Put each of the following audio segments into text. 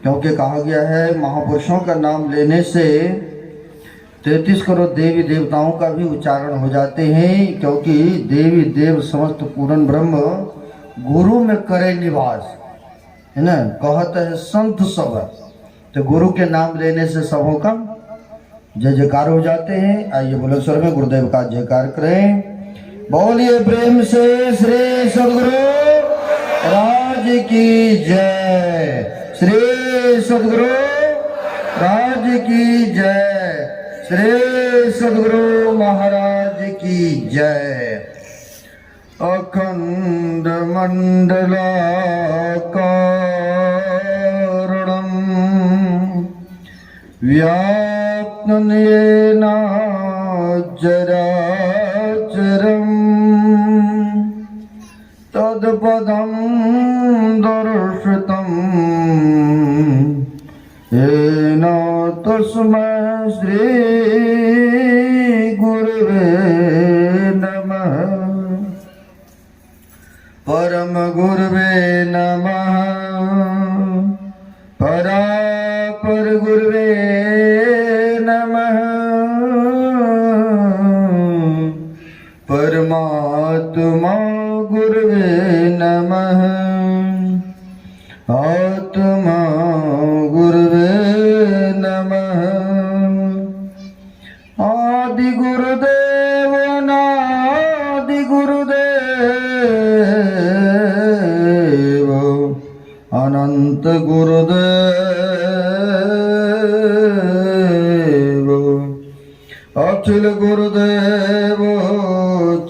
क्योंकि कहा गया है महापुरुषों का नाम लेने से 33 करोड़ देवी देवताओं का भी उच्चारण हो जाते हैं, क्योंकि देवी देव समस्त पूर्ण ब्रह्म गुरु में करे निवास, है ना। कहते हैं संत सब, तो गुरु के नाम लेने से सबों का जय जयकार हो जाते हैं। आइए बोलो स्वर में गुरुदेव का जयकार करें। बोलिए प्रेम से श्री सद्गुरु राज की जय, श्री सद्गुरु राज की जय, श्री सद्गुरु महाराज की जय। अखंड मंडलाकारं व्याप्तं येन चराचरं तत्पदं दर्शितं येन तस्मै श्री गुरुवे नमः। परम गुरुवे नमः, परापर गुरुवे नमः, परमात्मा गुरुवे नमः, आत्मा गुरुवे नमः। आदि गुरुदेव अनादि गुरुदेव अनंत गुरुदेव अखिल गुरुदेव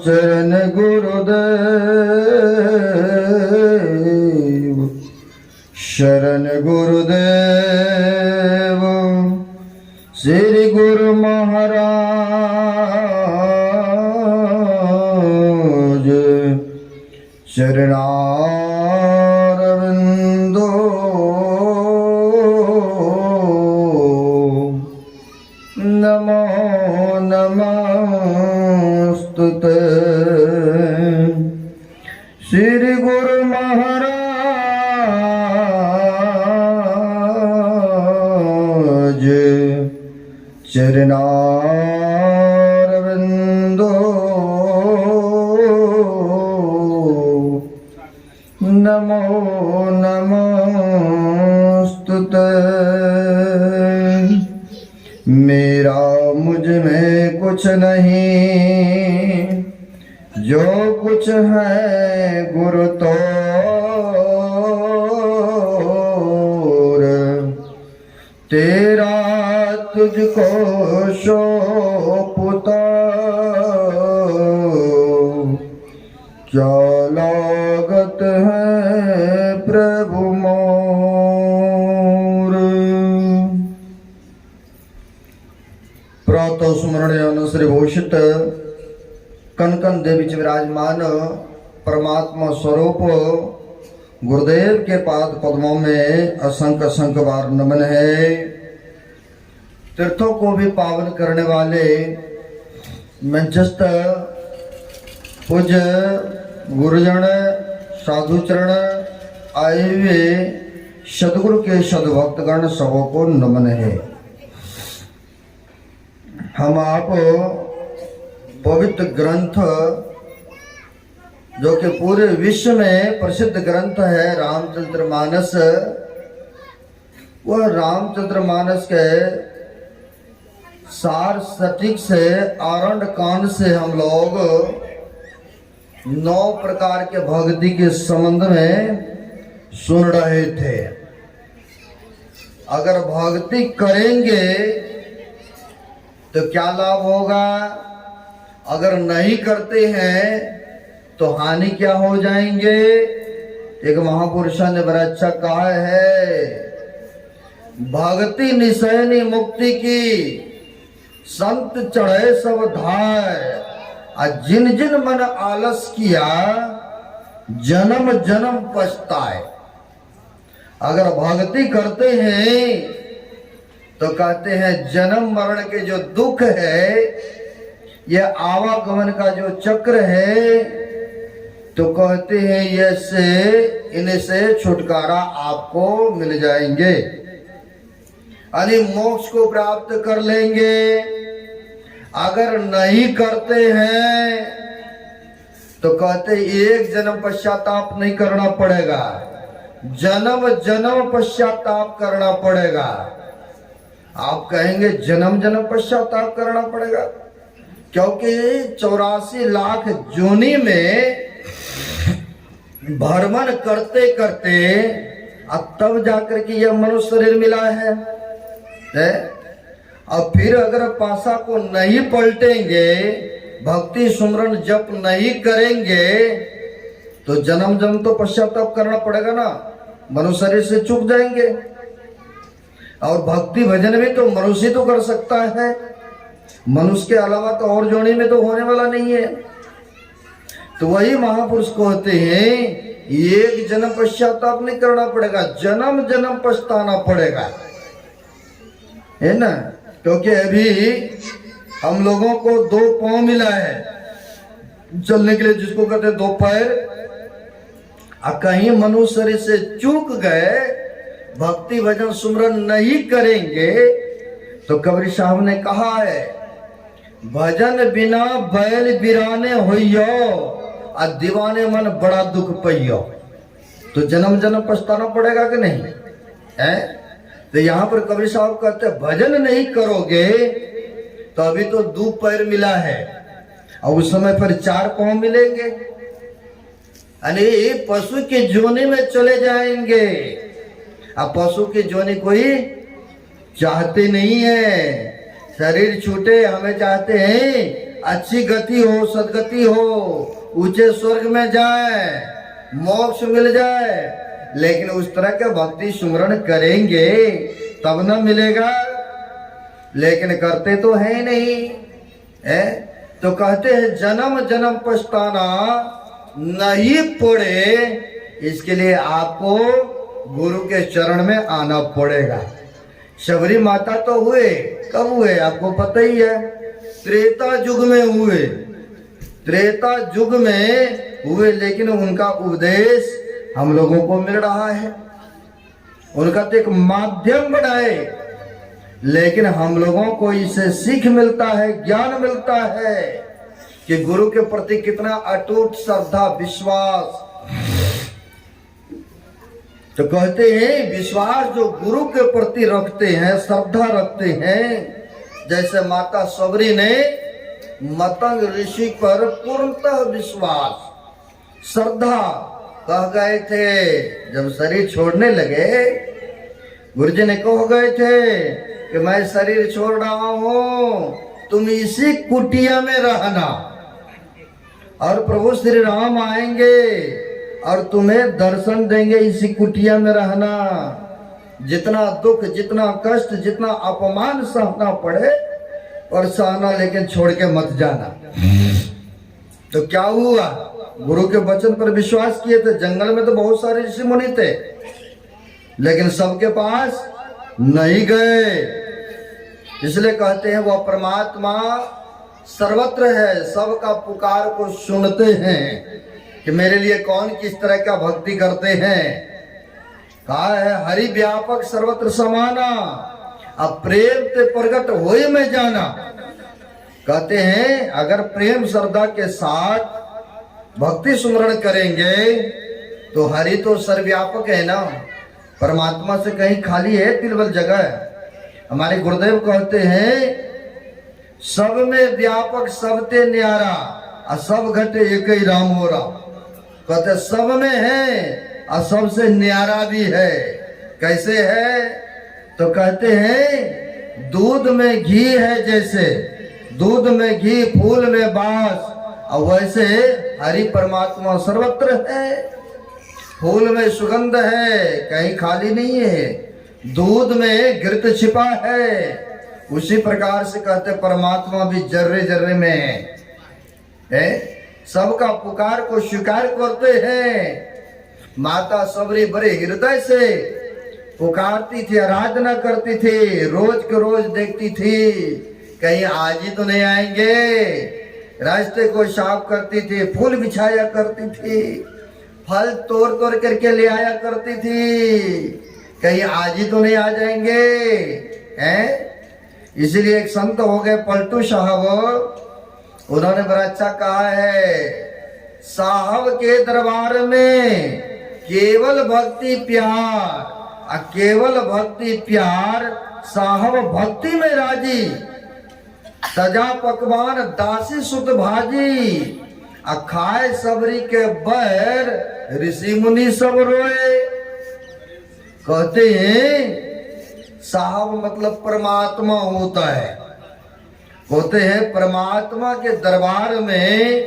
चरण गुरुदेव शरण गुरुदेव श्री गुरु महाराज चरणारविंदो नमो नमस्तुते। श्री गुरु महाराज चरणारविंदो नमो नमस्तुते। मेरा मुझ में कुछ नहीं, जो कुछ है गुरु तोर, तेरा तुझको सौंपता क्या लागत है प्रभु मोर। प्रातः स्मरण श्री भूषित कनकन देवी च विराजमान परमात्मा स्वरूप गुरुदेव के पाद पद्मों में असंख्य असंख्य बार नमन है। तीर्थों को भी पावन करने वाले मंचस्थ पूज्य गुरुजन साधुचरण आए हुए सदगुरु के सदभक्तगण सबों को नमन है। हम आप पवित्र ग्रंथ जो कि पूरे विश्व में प्रसिद्ध ग्रंथ है रामचरितमानस, वह रामचरितमानस के सार सटीक से आरंभ कांड से हम लोग 9 प्रकार के भक्ति के संबंध में सुन रहे थे। अगर भक्ति करेंगे तो क्या लाभ होगा, अगर नहीं करते हैं तो हानि क्या हो जाएंगे। एक महापुरुषों ने बड़ा अच्छा कहा है, भक्ति निशयनी मुक्ति की संत चढ़े सब धाय, जिन जिन मन आलस किया जन्म जन्म पछताए। अगर भक्ति करते हैं तो कहते हैं जन्म मरण के जो दुख है, ये आवागमन का जो चक्र है, तो कहते हैं ये से इनसे छुटकारा आपको मिल जाएंगे। यानी मोक्ष को प्राप्त कर लेंगे। अगर नहीं करते हैं तो कहते एक जन्म पश्चाताप नहीं करना पड़ेगा, जन्म जन्म पश्चाताप करना पड़ेगा। आप कहेंगे जन्म जन्म पश्चाताप करना पड़ेगा, क्योंकि 84 लाख जोनी में भ्रमण करते करते अब तब जाकर के यह मनुष्य शरीर मिला है। और फिर अगर पासा को नहीं पलटेंगे, भक्ति सुमरन जप नहीं करेंगे, तो जन्म जन्म तो पश्चाताप करना पड़ेगा ना, मनुष्य शरीर से चूक जाएंगे। और भक्ति भजन भी तो मनुष्य तो कर सकता है, मनुष्य के अलावा तो और जोड़ी में तो होने वाला नहीं है। तो वही महापुरुष कहते हैं एक जन्म पश्चाताप नहीं करना पड़ेगा, जन्म जन्म पछताना पड़ेगा, है ना। क्योंकि अभी हम लोगों को 2 पांव मिला है चलने के लिए, जिसको कहते हैं 2 पैर। कहीं मनुष्य शरीर से चूक गए, भक्ति भजन सुमरन नहीं करेंगे, तो कबीर साहब ने कहा है भजन बिना बैल बिराने होइयो और दीवाने मन बड़ा दुख पइयो। तो जन्म जन्म पछताना पड़ेगा कि नहीं है। तो यहाँ पर कबीर साहब कहते हैं भजन नहीं करोगे तो अभी तो 2 पैर मिला है और उस समय पर 4 पांव मिलेंगे, यानी पशु के जोनी में चले जाएंगे। अब पशु की जोनी कोई चाहते नहीं है, शरीर छूटे, हमें चाहते हैं अच्छी गति हो, सदगति हो, ऊंचे स्वर्ग में जाए, मोक्ष मिल जाए। लेकिन उस तरह के भक्ति सुमरण करेंगे तब न मिलेगा, लेकिन करते तो है नहीं है। तो कहते हैं जन्म जन्म पछताना नहीं पड़े, इसके लिए आपको गुरु के चरण में आना पड़ेगा। शबरी माता तो हुए, कब हुए आपको पता ही है, त्रेता युग में हुए, त्रेता युग में हुए। लेकिन उनका उपदेश हम लोगों को मिल रहा है, उनका तो एक माध्यम बनाए, लेकिन हम लोगों को इससे सीख मिलता है, ज्ञान मिलता है कि गुरु के प्रति कितना अटूट श्रद्धा विश्वास। तो कहते हैं विश्वास जो गुरु के प्रति रखते हैं, श्रद्धा रखते हैं, जैसे माता सबरी ने मतंग ऋषि पर पूर्णतः विश्वास श्रद्धा कह गए थे। जब शरीर छोड़ने लगे, गुरुजी ने कह गए थे कि मैं शरीर छोड़ रहा हूं, तुम इसी कुटिया में रहना और प्रभु श्री राम आएंगे और तुम्हें दर्शन देंगे, इसी कुटिया में रहना। जितना दुख, जितना कष्ट, जितना अपमान सहना पड़े और सहना, लेकिन छोड़ के मत जाना। तो क्या हुआ, गुरु के वचन पर विश्वास किए थे। जंगल में तो बहुत सारे ऋषि मुनि थे, लेकिन सबके पास नहीं गए। इसलिए कहते हैं वह परमात्मा सर्वत्र है, सबका पुकार को सुनते हैं कि मेरे लिए कौन किस तरह का भक्ति करते हैं। कहा है हरि व्यापक सर्वत्र समाना, अब प्रेम ते प्रगट होए में जाना। कहते हैं अगर प्रेम श्रद्धा के साथ भक्ति सुमरण करेंगे तो हरि तो सर्वव्यापक है ना, परमात्मा से कहीं खाली है तिलवल जगह। हमारे गुरुदेव कहते हैं सब में व्यापक सबते न्यारा और सब घटे एक ही राम हो रहा। कहते सब में है और सबसे न्यारा भी है। कैसे है, तो कहते हैं दूध में घी है, जैसे दूध में घी, फूल में बास, और वैसे हरि परमात्मा सर्वत्र है। फूल में सुगंध है, कहीं खाली नहीं है, दूध में घृत छिपा है। उसी प्रकार से कहते परमात्मा भी जर्रे जर्रे में है, सबका पुकार को स्वीकार करते हैं। माता सबरी बड़े हृदय से पुकारती थी, आराधना करती थी, रोज के रोज देखती थी कहीं आज ही तो नहीं आएंगे। रास्ते को साफ करती थी, फूल बिछाया करती थी, फल तोड़ तोड़ करके ले आया करती थी, कहीं आज ही तो नहीं आ जाएंगे। हैं। इसलिए एक संत हो गए पलटू साहब, उन्होंने बड़ा अच्छा कहा है, साहब के दरबार में केवल भक्ति प्यार, केवल भक्ति प्यार, साहब भक्ति में राजी, सजा पकवान दासी सुत भाजी, खाए सबरी के बैर, ऋषि मुनि सब रोए। कहते हैं साहब मतलब परमात्मा होता है। कहते हैं परमात्मा के दरबार में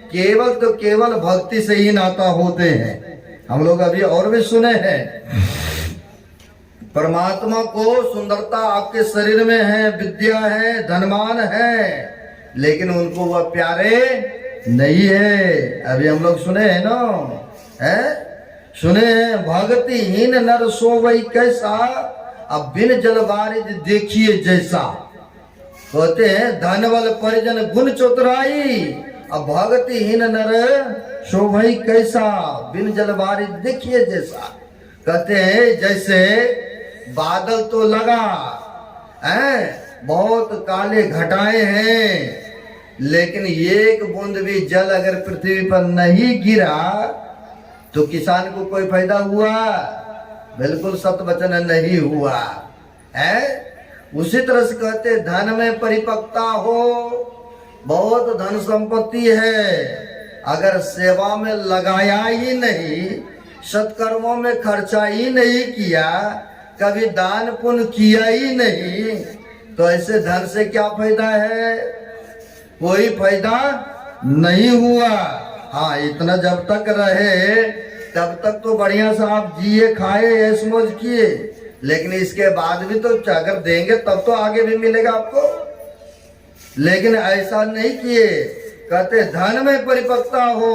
केवल तो केवल भक्ति से ही नाता होते हैं। हम लोग अभी और भी सुने हैं, परमात्मा को सुंदरता आपके शरीर में है, विद्या है, धनमान है, लेकिन उनको वह प्यारे नहीं है। अभी हम लोग सुने हैं ना, है सुने हैं, भक्तिहीन नर सोवई कैसा, अब बिन जल बारिज देखिए जैसा। कहते हैं धनवल परिजन गुण चतुराई, अब भक्तिहीन नर शोभई कैसा, बिन जल बारिज देखिए जैसा। कहते हैं जैसे बादल तो लगा है, बहुत काले घटाए हैं, लेकिन एक बूंद भी जल अगर पृथ्वी पर नहीं गिरा तो किसान को कोई फायदा हुआ? बिल्कुल सत्य वचन नहीं हुआ है। उसी तरह से कहते धन में परिपक्वता हो, बहुत धन संपत्ति है, अगर सेवा में लगाया ही नहीं, सत्कर्मों में खर्चा ही नहीं किया, कभी दान पुण्य किया ही नहीं, तो ऐसे धन से क्या फायदा है? कोई फायदा नहीं हुआ। हाँ, इतना जब तक रहे तब तक तो बढ़िया से आप जिए खाए ऐश मौज किए, लेकिन इसके बाद भी तो अगर देंगे तब तो आगे भी मिलेगा आपको, लेकिन ऐसा नहीं किए। कहते धन में परिपक्वता हो,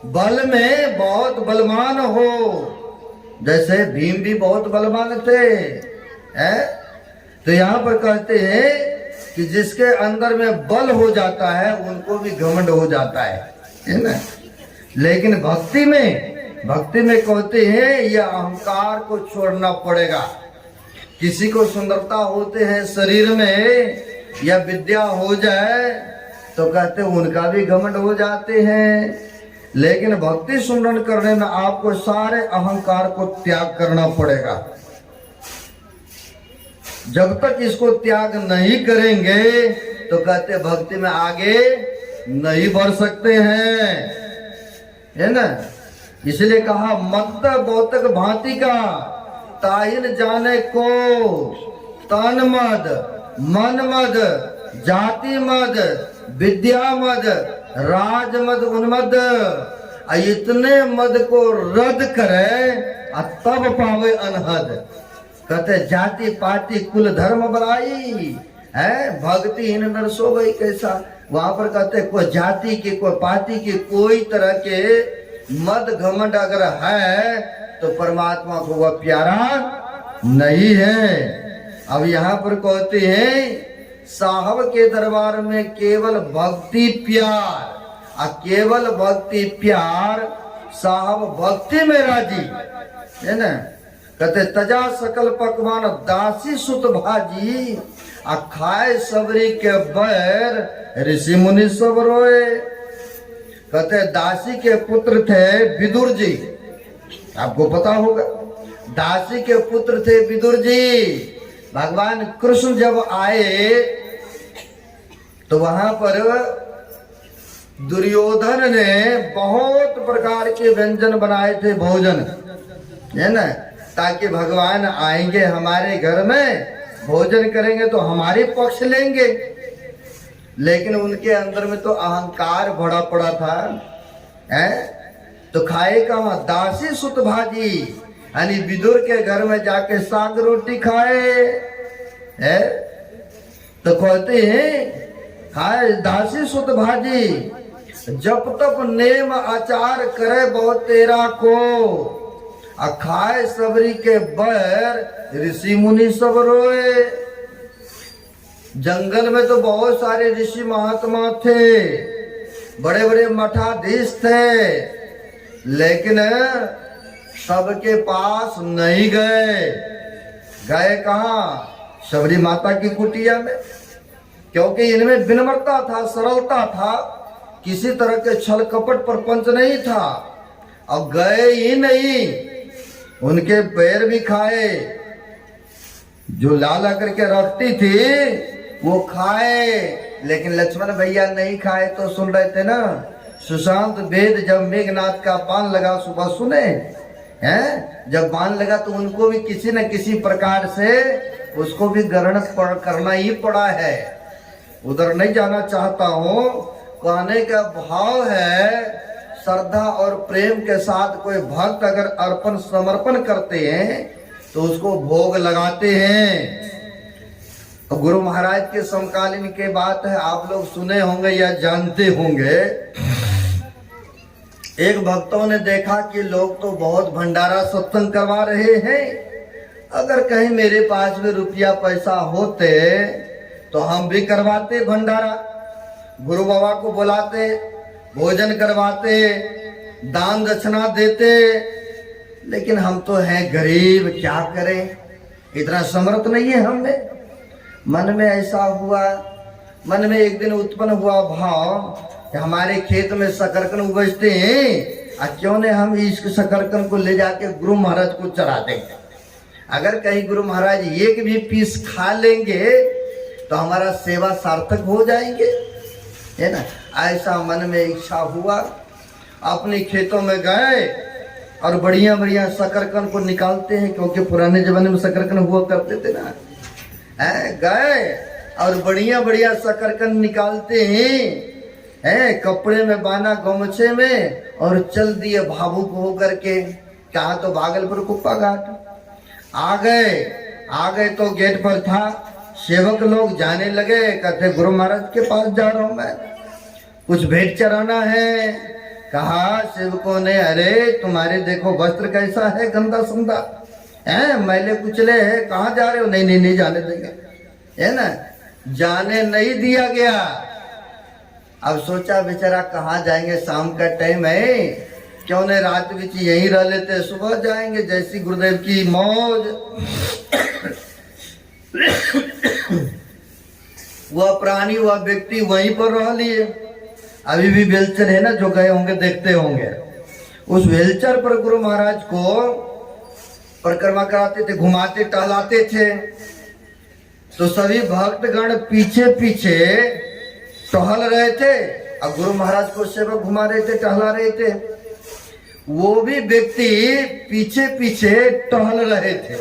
बल में बहुत बलवान हो, जैसे भीम भी बहुत बलवान थे हैं? तो यहाँ पर कहते हैं कि जिसके अंदर में बल हो जाता है उनको भी घमंड हो जाता है ना। लेकिन भक्ति में कहते हैं यह अहंकार को छोड़ना पड़ेगा। किसी को सुंदरता होते हैं शरीर में या विद्या हो जाए तो कहते उनका भी घमंड हो जाते हैं, लेकिन भक्ति सुमरन करने में आपको सारे अहंकार को त्याग करना पड़ेगा। जब तक इसको त्याग नहीं करेंगे तो कहते भक्ति में आगे नहीं बढ़ सकते हैं, है ना। इसलिए कहा मत बौतक भांति का ताहिन जाने को, तन मद, मन मद, जाति मद, विद्या मद, राज मद, उन्मद, इतने मद को रद्द करे तब पावे अनहद। कहते जाति पाति कुल धर्म बड़ाई है, भक्तिहीन नर सोवई कैसा। वहां पर कहते कोई जाति की, कोई पाति की, कोई तरह के मद घमंड अगर है तो परमात्मा को वह प्यारा नहीं है। अब यहाँ पर कहते हैं साहब के दरबार में केवल भक्ति प्यार, केवल भक्ति प्यार, साहब भक्ति में राजी, है ना। कहते तजा सकल पकवान दासी सुत भाजी, खाए सबरी के बैर, ऋषि मुनि सब रोए। कहते दासी के पुत्र थे विदुर जी, आपको पता होगा, दासी के पुत्र थे विदुर जी। भगवान कृष्ण जब आए तो वहां पर दुर्योधन ने बहुत प्रकार के व्यंजन बनाए थे, भोजन, है ना, ताकि भगवान आएंगे हमारे घर में, भोजन करेंगे तो हमारे पक्ष लेंगे। लेकिन उनके अंदर में तो अहंकार भरा पड़ा था, है? तो खाए कहाँ? दासी सुत भाजी, यानी विदुर के घर में जाके साग रोटी खाए, है? तो कहते हैं खाए दासी सुत भाजी, जब तक नेम आचार करे बहुत तेरा को, खाए सबरी के बैर, ऋषि मुनि सब रोए। जंगल में तो बहुत सारे ऋषि महात्मा थे, बड़े बड़े मठाधीश थे, लेकिन सबके पास नहीं गए। गए कहाँ? शबरी माता की कुटिया में, क्योंकि इनमें विनम्रता था, सरलता था, किसी तरह के छल कपट प्रपंच नहीं था। अब गए ही नहीं, उनके पैर भी खाए, जो लाला करके रखती थी वो खाए, लेकिन लक्ष्मण भैया नहीं खाए। तो सुन रहे थे ना, सुशांत वेद जब मेघनाथ का बाण लगा सुबह सुने हैं, जब बाण लगा तो उनको भी किसी न किसी प्रकार से उसको भी ग्रहण करना ही पड़ा है। उधर नहीं जाना चाहता हूँ, कहने का भाव है श्रद्धा और प्रेम के साथ कोई भक्त अगर अर्पण समर्पण करते हैं तो उसको भोग लगाते हैं। तो गुरु महाराज के समकालीन के बात है, आप लोग सुने होंगे या जानते होंगे। एक भक्तों ने देखा कि लोग तो बहुत भंडारा सत्संग करवा रहे हैं, अगर कहीं मेरे पास में रुपया पैसा होते तो हम भी करवाते भंडारा, गुरु बाबा को बुलाते, भोजन करवाते, दान दक्षिणा देते। लेकिन हम तो हैं गरीब, क्या करें, इतना समर्थ नहीं है हमें। मन में ऐसा हुआ, मन में एक दिन उत्पन्न हुआ भाव कि हमारे खेत में शकरकंद उपजते हैं, क्यों ने हम इस शकरकंद को ले जाके गुरु महाराज को चढ़ा देंगे। अगर कहीं गुरु महाराज एक भी पीस खा लेंगे तो हमारा सेवा सार्थक हो जाएंगे, है ना। ऐसा मन में इच्छा हुआ, अपने खेतों में गए और बढ़िया बढ़िया शकरकंद को निकालते हैं, क्योंकि पुराने जमाने में शकरकंद हुआ करते थे ना। गए और बढ़िया बढ़िया शकरकंद निकालते हैं, कपड़े में बांधा गमछे में, और चल दिए भावुक होकर के। कहा तो भागलपुर कुप्पा घाट आ गए तो गेट पर था, सेवक लोग जाने लगे, कहते गुरु महाराज के पास जा रहा हूं मैं, कुछ भेंट चढ़ाना है। कहा सेवकों ने, अरे तुम्हारे देखो वस्त्र कैसा है, गंदा संदा है, मैले कुचले है, कहाँ जा रहे हो। नहीं जाने देंगे, है ना, जाने नहीं दिया गया। अब सोचा बेचारा कहाँ जाएंगे, शाम का टाइम है, क्यों ने रात बीच यहीं रह लेते, सुबह जाएंगे, जैसी गुरुदेव की मौज। वह प्राणी वह व्यक्ति वहीं पर रह लिए। अभी भी वेलचर है ना, जो गए होंगे देखते होंगे, उस वेलचर पर गुरु महाराज को परिक्रमा कराते थे, घुमाते टहलाते थे। तो सभी भक्तगण पीछे पीछे टहल रहे थे, अब गुरु महाराज को सेवक घुमा रहे थे, टहला रहे थे। वो भी व्यक्ति पीछे पीछे टहल रहे थे,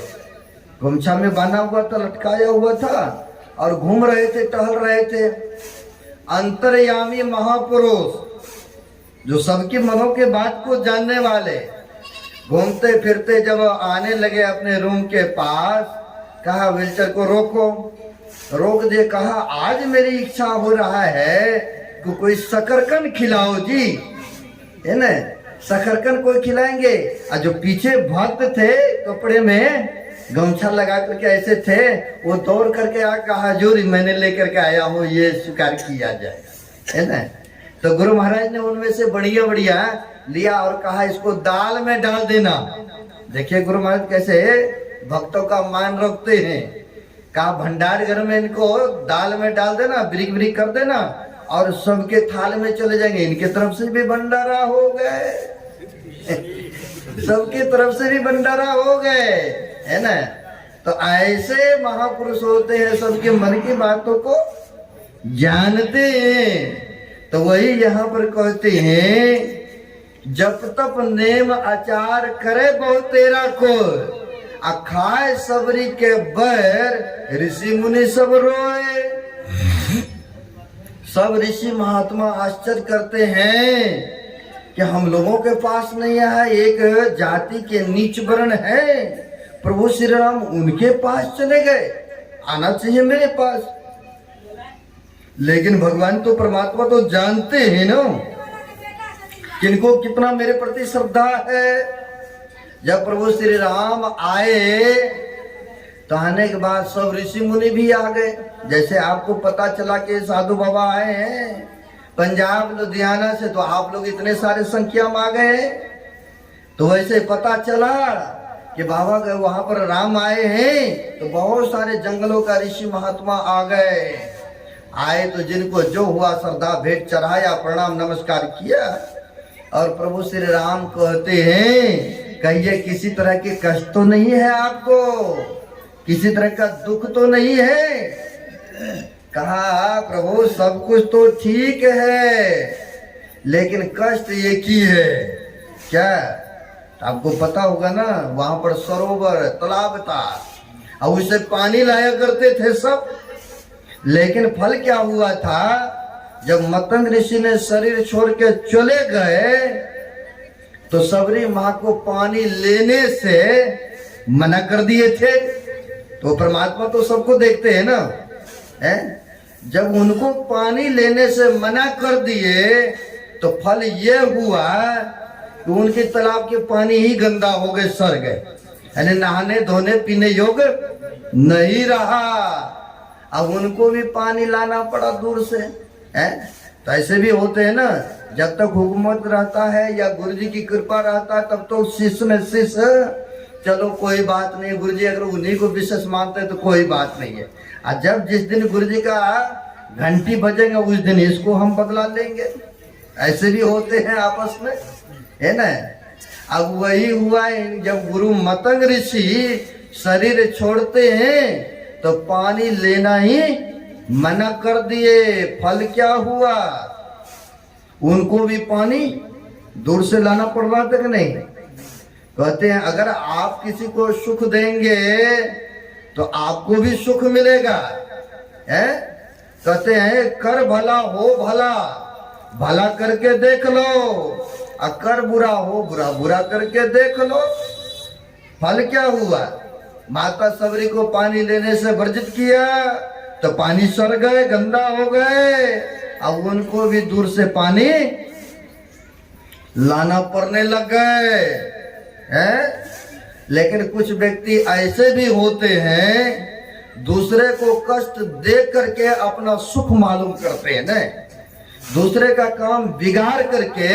गमछा में बांधा हुआ था, लटकाया हुआ था, और घूम रहे थे, टहल रहे थे। अंतर्यामी महापुरुष, जो सबके मनों के बात को जानने वाले, घूमते फिरते जब आने लगे अपने रूम के पास, कहा व्हीलचेयर को रोक दे। कहा आज मेरी इच्छा हो रहा है कि कोई शकरकंद खिलाओ जी, है ना, शकरकंद कोई खिलाएंगे। और जो पीछे भक्त थे, कपड़े में गमछा लगा करके ऐसे थे, वो दौड़ करके आ, कहा हजूर मैंने लेकर के आया हूँ, ये स्वीकार किया जाए, है ना। तो गुरु महाराज ने उनमें से बढ़िया बढ़िया लिया और कहा इसको दाल में डाल देना। देखिए गुरु महाराज कैसे भक्तों का मान रखते हैं। कहा भंडार घर में इनको दाल में डाल देना, ब्रिक ब्रिक कर देना, और सबके थाल में चले जाएंगे। इनके तरफ से भी भंडारा हो गए, सबके तरफ से भी भंडारा हो गए, है ना। तो ऐसे महापुरुष होते हैं, सबके मन की बातों को जानते हैं। तो वही यहाँ पर कहते हैं, जप तप नेम आचार करे बहु तेरा को, अखाए सबरी के बैर ऋषि मुनि सब रोए। सब ऋषि महात्मा आश्चर्य करते हैं कि हम लोगों के पास नहीं है, एक जाति के नीच वर्ण है, प्रभु श्री राम उनके पास चले गए, आना चाहिए मेरे पास। लेकिन भगवान तो परमात्मा तो जानते हैं ना किनको कितना मेरे प्रति श्रद्धा है। जब प्रभु श्री राम आए तो आने के बाद सब ऋषि मुनि भी आ गए। जैसे आपको पता चला कि साधु बाबा आए हैं पंजाब लुधियाना से, तो आप लोग इतने सारे संख्या में आ गए। तो वैसे पता चला कि बाबा गए वहां पर राम आए हैं, तो बहुत सारे जंगलों का ऋषि महात्मा आ गए। आए तो जिनको जो हुआ श्रद्धा भेंट चढ़ाया, प्रणाम नमस्कार किया, और प्रभु श्री राम कहते हैं कहिए किसी तरह के कष्ट तो नहीं है आपको, किसी तरह का दुख तो नहीं है? कहा प्रभु सब कुछ तो ठीक है, लेकिन कष्ट एक ही है। क्या? आपको पता होगा ना, वहां पर सरोवर तालाब था और उससे पानी लाया करते थे सब। लेकिन फल क्या हुआ था, जब मतंग ऋषि ने शरीर छोड़ के चले गए तो सबरी माँ को पानी लेने से मना कर दिए थे। तो परमात्मा तो सबको देखते हैं ना, है? जब उनको पानी लेने से मना कर दिए तो फल ये हुआ कि उनके तालाब के पानी ही गंदा हो गए, सड़ गए, यानी नहाने धोने पीने योग्य नहीं रहा। अब उनको भी पानी लाना पड़ा दूर से, है? तो ऐसे भी होते हैं ना, जब तक हुकूमत रहता है या गुरु जी की कृपा रहता है तब तो शिष्य में शिष्य, चलो कोई बात नहीं, गुरु जी अगर उन्हीं को विशेष मानते हैं तो कोई बात नहीं है। और जब जिस दिन गुरु जी का घंटी बजेगा उस दिन इसको हम बदला लेंगे। ऐसे भी होते हैं आपस में, है ना। अब वही हुआ है, जब गुरु मतंग ऋषि शरीर छोड़ते हैं तो पानी लेना ही मना कर दिए। फल क्या हुआ, उनको भी पानी दूर से लाना पड़ रहा था कि नहीं? कहते हैं अगर आप किसी को सुख देंगे तो आपको भी सुख मिलेगा, है? कहते हैं कर भला हो भला, भला करके देख लो, और कर बुरा हो बुरा, बुरा करके देख लो। फल क्या हुआ, माता सबरी को पानी लेने से वर्जित किया तो पानी सड़ गए, गंदा हो गए, अब उनको भी दूर से पानी लाना पड़ने लग गए, हैं? लेकिन कुछ व्यक्ति ऐसे भी होते हैं दूसरे को कष्ट दे करके अपना सुख मालूम करते हैं ना, दूसरे का काम बिगाड़ करके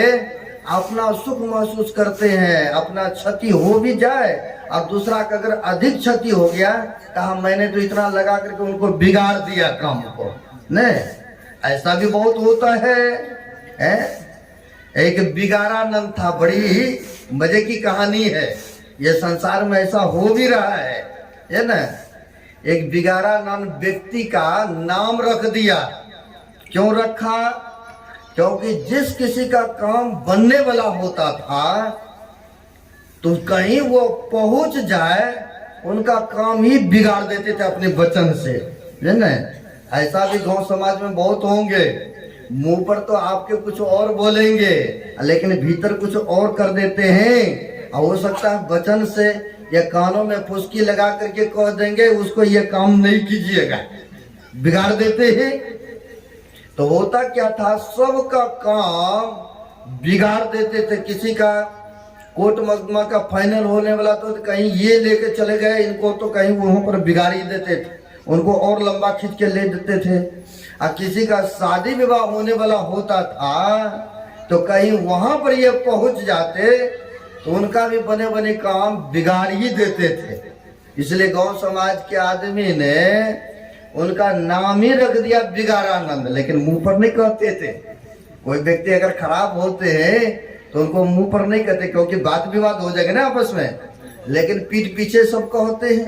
अपना सुख महसूस करते हैं। अपना क्षति हो भी जाए अब दूसरा का अगर अधिक क्षति हो गया, कहा मैंने तो इतना लगा करके उनको बिगाड़ दिया काम को, नहीं? ऐसा भी बहुत होता है? एक बिगाड़ानंद था, बड़ी मजे की कहानी है, ये संसार में ऐसा हो भी रहा है ना। एक बिगाड़ानंद व्यक्ति का नाम रख दिया। क्यों रखा? क्योंकि जिस किसी का काम बनने वाला होता था तो कहीं वो पहुंच जाए उनका काम ही बिगाड़ देते थे अपने वचन से, है ना। ऐसा भी गांव समाज में बहुत होंगे, मुंह पर तो आपके कुछ और बोलेंगे लेकिन भीतर कुछ और कर देते हैं। और हो सकता है वचन से या कानों में फुसकी लगा करके कह देंगे उसको ये काम नहीं कीजिएगा, बिगाड़ देते हैं। तो होता क्या था, सबका काम बिगाड़ देते थे। किसी का कोर्ट मुकदमा का फाइनल होने वाला तो कहीं ये लेके चले गए इनको, तो कहीं वहां पर बिगाड़ ही देते थे, उनको और लंबा खींच के ले देते थे। और किसी का शादी विवाह होने वाला होता था तो कहीं वहां पर ये पहुंच जाते तो उनका भी बने बने काम बिगाड़ ही देते थे। इसलिए गौ समाज के आदमी ने उनका नाम ही रख दिया बिगाड़ानंद, लेकिन मुंह पर नहीं कहते थे। कोई व्यक्ति अगर खराब होते हैं तो उनको मुंह पर नहीं कहते क्योंकि बात विवाद हो जाएगा ना आपस में, लेकिन पीठ पीछे सब कहते हैं।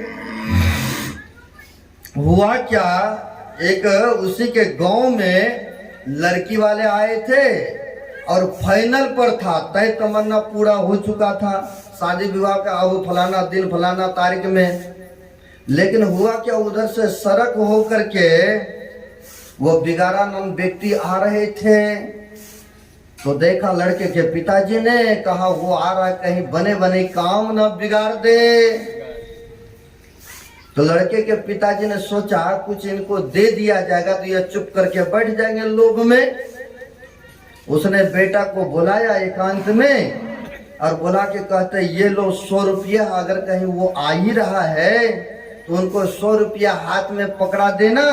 हुआ क्या, एक उसी के गांव में लड़की वाले आए थे और फाइनल पर था, तय तमन्ना पूरा हो चुका था, शादी विवाह का अब फलाना दिन फलाना तारीख में। लेकिन हुआ क्या, उधर से सड़क हो करके वो बिगाड़ानंद व्यक्ति आ रहे थे तो देखा लड़के के पिताजी ने, कहा वो आ रहा है कहीं बने बने काम न बिगाड़ दे। तो लड़के के पिताजी ने सोचा कुछ इनको दे दिया जाएगा तो ये चुप करके बैठ जाएंगे लोग में। उसने बेटा को बुलाया एकांत में और बुला के कहते ये लो 100 रुपया, अगर कहीं वो आ ही रहा है तो उनको 100 रुपया हाथ में पकड़ा देना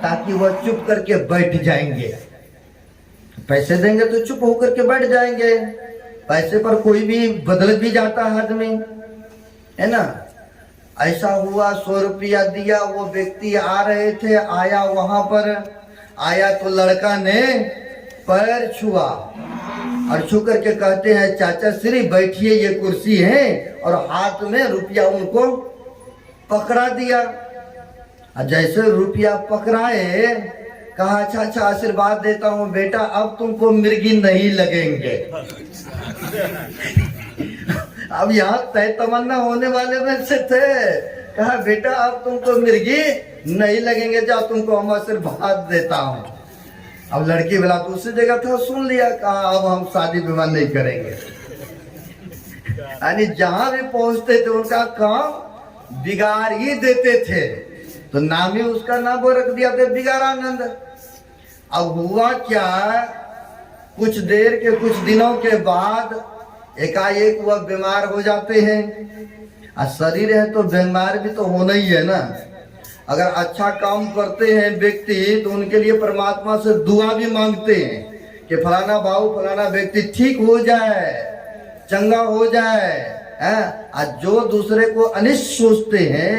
ताकि वह चुप करके बैठ जाएंगे। पैसे देंगे तो चुप होकर के बैठ जाएंगे, पैसे पर कोई भी बदल भी जाता है आदमी, है ना। ऐसा हुआ 100 रुपया दिया, वो व्यक्ति आ रहे थे, आया वहां पर, आया तो लड़का ने पैर छुआ और छू करके कहते हैं चाचा श्री बैठिए, ये कुर्सी है, और हाथ में रुपया उनको पकड़ा दिया। और जैसे रुपया पकड़ाए कहा अच्छा अच्छा आशीर्वाद देता हूँ बेटा, अब तुमको मिर्गी नहीं लगेंगे। अब यहाँ तय तमन्ना होने वाले में से थे, कहा बेटा अब तुमको मिर्गी नहीं लगेंगे, जाओ तुमको हम आशीर्वाद देता हूँ। अब लड़की वाला तो उसी जगह था, सुन लिया, कहा अब हम शादी विवाह नहीं करेंगे। यानी जहां भी पहुंचते थे उनका काम बिगाड़ ही देते थे, तो नाम ही उसका नाम वो रख दिया था बिगाड़ानंद। अब हुआ क्या, कुछ देर के कुछ दिनों के बाद एकाएक वह बीमार हो जाते हैं। और शरीर है तो बीमार भी तो होना ही है ना। अगर अच्छा काम करते हैं व्यक्ति तो उनके लिए परमात्मा से दुआ भी मांगते हैं कि फलाना बाबू फलाना व्यक्ति ठीक हो जाए, चंगा हो जाए। आज जो दूसरे को अनिष्ट सोचते हैं,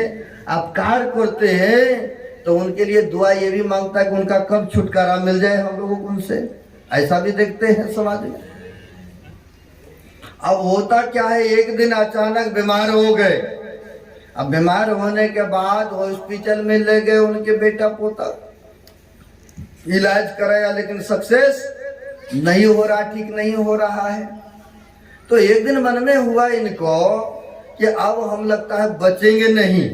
अपकार करते हैं, तो उनके लिए दुआ ये भी मांगता है कि उनका कब छुटकारा मिल जाए हम लोगों को उनसे। ऐसा भी देखते हैं समाज में। अब होता क्या है, एक दिन अचानक बीमार हो गए। अब बीमार होने के बाद हॉस्पिटल में ले गए उनके बेटा पोता, इलाज कराया लेकिन सक्सेस नहीं हो रहा, ठीक नहीं हो रहा है। तो एक दिन मन में हुआ इनको कि अब हम लगता है बचेंगे नहीं,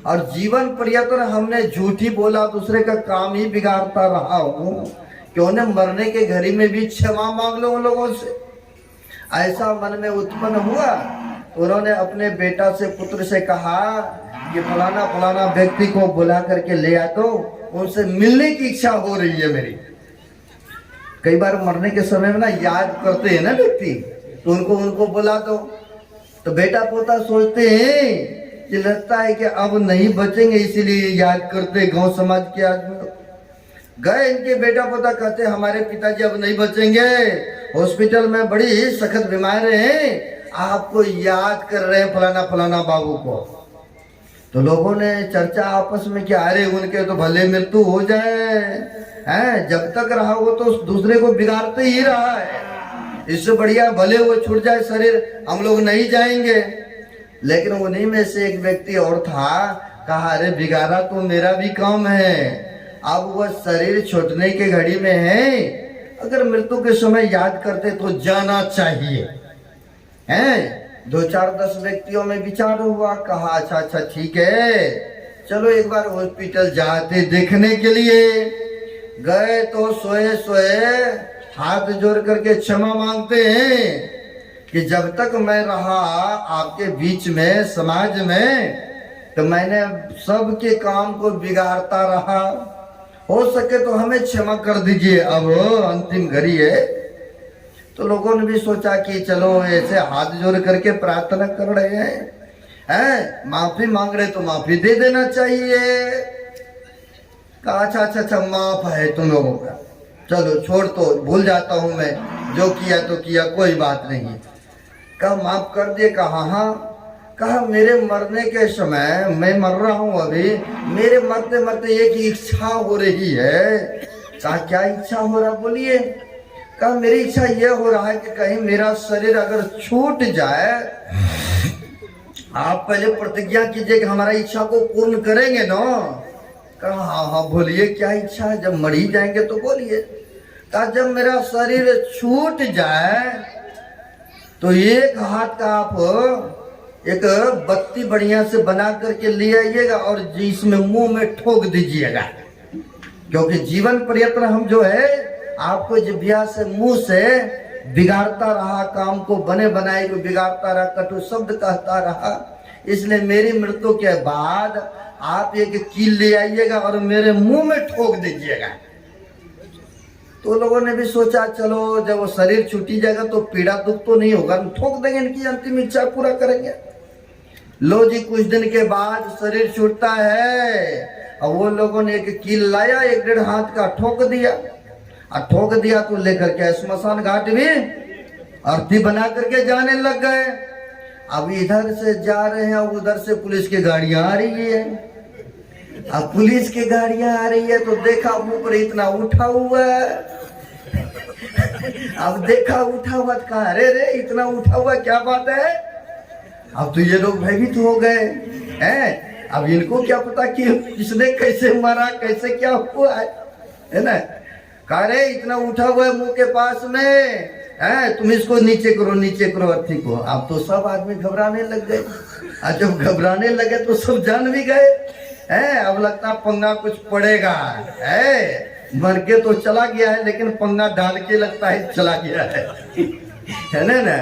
और जीवन पर्यंत हमने झूठी बोला, दूसरे का काम ही बिगाड़ता रहा हूँ, क्यों न मरने के घड़ी में भी क्षमा मांग लो उन लोगों से। ऐसा मन में उत्पन्न हुआ। उन्होंने अपने बेटा से, पुत्र से कहा कि फलाना फलाना व्यक्ति को बुला करके ले आ, तो उनसे मिलने की इच्छा हो रही है मेरी। कई बार मरने के समय में ना याद करते हैं ना व्यक्ति, तो उनको बुला दो। तो बेटा पोता सोचते हैं कि लगता है कि अब नहीं बचेंगे, इसीलिए याद करते। गांव समाज के आदमी गए, इनके बेटा पोता कहते हमारे पिताजी अब नहीं बचेंगे, हॉस्पिटल में बड़ी सख्त बीमारी है, आपको याद कर रहे हैं फलाना फलाना बाबू को। तो लोगों ने चर्चा आपस में किया, अरे उनके तो भले मृत्यु हो जाए, हैं जब तक रहा वो तो दूसरे को बिगाड़ते ही रहा है, इससे बढ़िया भले वो छूट जाए शरीर, हम लोग नहीं जाएंगे। लेकिन उन्हीं में से एक व्यक्ति और था, कहा अरे बिगाड़ा तो मेरा भी काम है, अब वह शरीर छूटने के घड़ी में है, अगर मृत्यु के समय याद करते तो जाना चाहिए। हैं 2-4-10 व्यक्तियों में विचार हुआ, कहा अच्छा अच्छा ठीक है, चलो एक बार हॉस्पिटल जाते देखने के लिए। गए तो सोए सोए हाथ जोड़ करके क्षमा मांगते हैं कि जब तक मैं रहा आपके बीच में, समाज में, तो मैंने सबके काम को बिगाड़ता रहा, हो सके तो हमें क्षमा कर दीजिए, अब अंतिम घड़ी है। तो लोगों ने भी सोचा कि चलो ऐसे हाथ जोड़ करके प्रार्थना कर रहे हैं, माफी मांग रहे तो माफी दे देना चाहिए। कहा अच्छा अच्छा अच्छा माफ है तुम लोगों का, चलो छोड़, तो भूल जाता हूं मैं, जो किया तो किया, कोई बात नहीं। कहा माफ कर दिए? कहा हाँ। कहा मेरे मरने के समय, मैं मर रहा हूं अभी, मेरे मरते मरते एक इच्छा हो रही है। कहा क्या इच्छा हो रहा, बोलिए। कहा मेरी इच्छा यह हो रहा है कि कहीं मेरा शरीर अगर छूट जाए, आप पहले प्रतिज्ञा कीजिए कि हमारा इच्छा को पूर्ण करेंगे ना। कहा हाँ हाँ बोलिए क्या इच्छा है, जब मर ही जाएंगे तो बोलिए। कहा जब मेरा शरीर छूट जाए तो एक हाथ का आप एक बत्ती बढ़िया से बना करके ले आइएगा और जिसमें मुंह में ठोक दीजिएगा, क्योंकि जीवन पर्यंत हम जो है आपको जिभ्या से, मुंह से बिगाड़ता रहा, काम को बने बनाए को बिगाड़ता रहा, कटु शब्द कहता रहा, इसलिए मेरी मृत्यु के बाद आप एक कील ले आइएगा और मेरे मुंह में ठोक दीजिएगा। तो लोगों ने भी सोचा चलो जब वो शरीर छूटी जाएगा तो पीड़ा दुख तो नहीं होगा, ठोक देंगे, इनकी अंतिम इच्छा पूरा करेंगे। लो जी कुछ दिन के बाद शरीर छूटता है, और वो लोगों ने एक कील लाया, 1-1.5 हाथ का ठोक दिया, और ठोक दिया तो लेकर के स्मशान घाट में अर्थी बना करके जाने लग गए। अब इधर से जा रहे हैं, उधर से पुलिस की गाड़ियां आ रही है। अब पुलिस की गाड़ियां आ रही है तो देखा मुंह पर इतना उठा हुआ है। अब देखा उठा हुआ, कहा अरे रे इतना उठा हुआ क्या बात है। अब तो ये लोग भयभीत हो गए हैं। अब इनको क्या पता कि किसने कैसे मारा, कैसे क्या हुआ है ना। कहा रे इतना उठा हुआ है मुंह के पास में है, तुम इसको नीचे करो, नीचे करो अर्थी को। अब तो सब आदमी घबराने लग गए। और जब घबराने लगे तो सब जान भी गए हैं। अब लगता पंगा कुछ पड़ेगा है। मर के तो चला गया है, लेकिन पंगा डाल के लगता है चला गया है ना।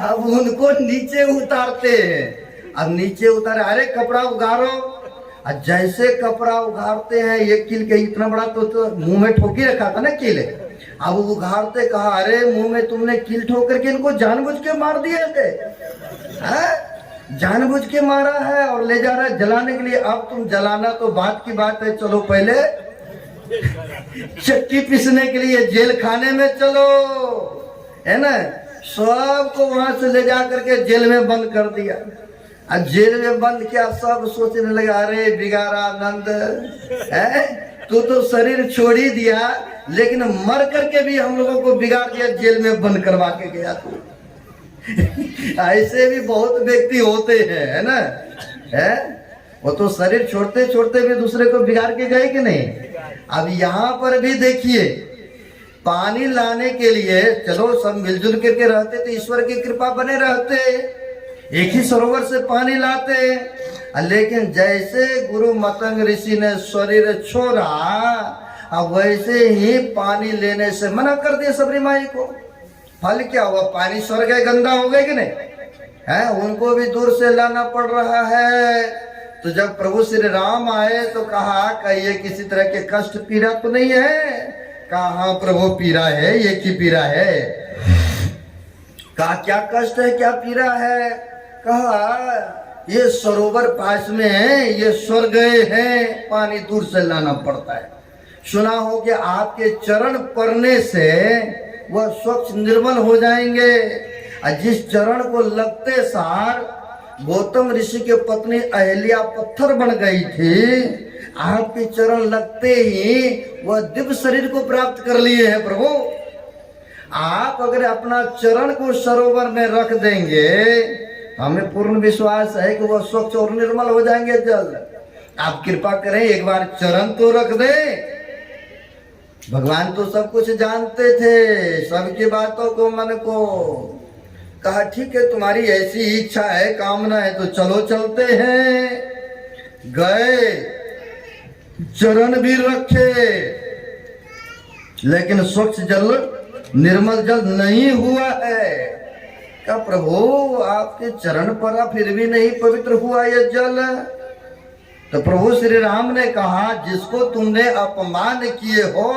अब उनको नीचे उतारते हैं। अब नीचे उतारे, अरे कपड़ा उगारो। और जैसे कपड़ा उघाड़ते हैं, एक कील के इतना बड़ा तो मुंह में ठोकी रखा था ना कील। अब उघाड़ते कहा अरे मुंह में तुमने कील ठोक करके इनको जानबूझ के मार दिए थे, जानबूझ के मारा है और ले जा रहा है जलाने के लिए। अब तुम जलाना तो बात की बात है, चलो पहले चक्की पीसने के लिए जेल खाने में चलो, है ना। सबको वहां से ले जा करके जेल में बंद कर दिया। और जेल में बंद किया, सब सोचने लगा अरे बिगाड़ा नंद है, तू तो शरीर छोड़ ही दिया, लेकिन मर करके भी हम लोगों को बिगाड़ दिया, जेल में बंद करवा के गया तू। ऐसे भी बहुत व्यक्ति होते हैं, है ना। है वो तो शरीर छोड़ते छोड़ते भी दूसरे को बिगाड़ के गए कि नहीं। अब यहाँ पर भी देखिए, पानी लाने के लिए चलो सब मिलजुल करके रहते तो ईश्वर की कृपा बने रहते, एक ही सरोवर से पानी लाते। लेकिन जैसे गुरु मतंग ऋषि ने शरीर छोड़ा, अब वैसे ही पानी लेने से मना कर दिया सबरी माई को। फल क्या हुआ, पानी सड़ गए, गंदा हो गए कि नहीं है। उनको भी दूर से लाना पड़ रहा है। तो जब प्रभु श्री राम आए तो कहा कहिए किसी तरह के कष्ट पीड़ा तो नहीं है। कहा हाँ प्रभु पीड़ा है, ये की पीड़ा है। कहा क्या कष्ट है, क्या पीड़ा है। कहा ये सरोवर पास में है, ये सड़ गए हैं, पानी दूर से लाना पड़ता है। सुना हो कि आपके चरण पड़ने से वह स्वच्छ निर्मल हो जाएंगे। और जिस चरण को लगते सार गौतम ऋषि के पत्नी अहल्या पत्थर बन गई थी, आपके चरण लगते ही वह दिव्य शरीर को प्राप्त कर लिए हैं प्रभु। आप अगर अपना चरण को सरोवर में रख देंगे, हमें पूर्ण विश्वास है कि वह स्वच्छ और निर्मल हो जाएंगे जल्द। आप कृपा करें एक बार चरण तो रख दें। भगवान तो सब कुछ जानते थे, सबकी बातों को, मन को। कहा ठीक है तुम्हारी ऐसी इच्छा है, कामना है, तो चलो चलते हैं। गए, चरण भी रखे, लेकिन स्वच्छ जल, निर्मल जल नहीं हुआ है। क्या प्रभु आपके चरण पड़ा फिर भी नहीं पवित्र हुआ यह जल। तो प्रभु श्री राम ने कहा जिसको तुमने अपमान किए हो,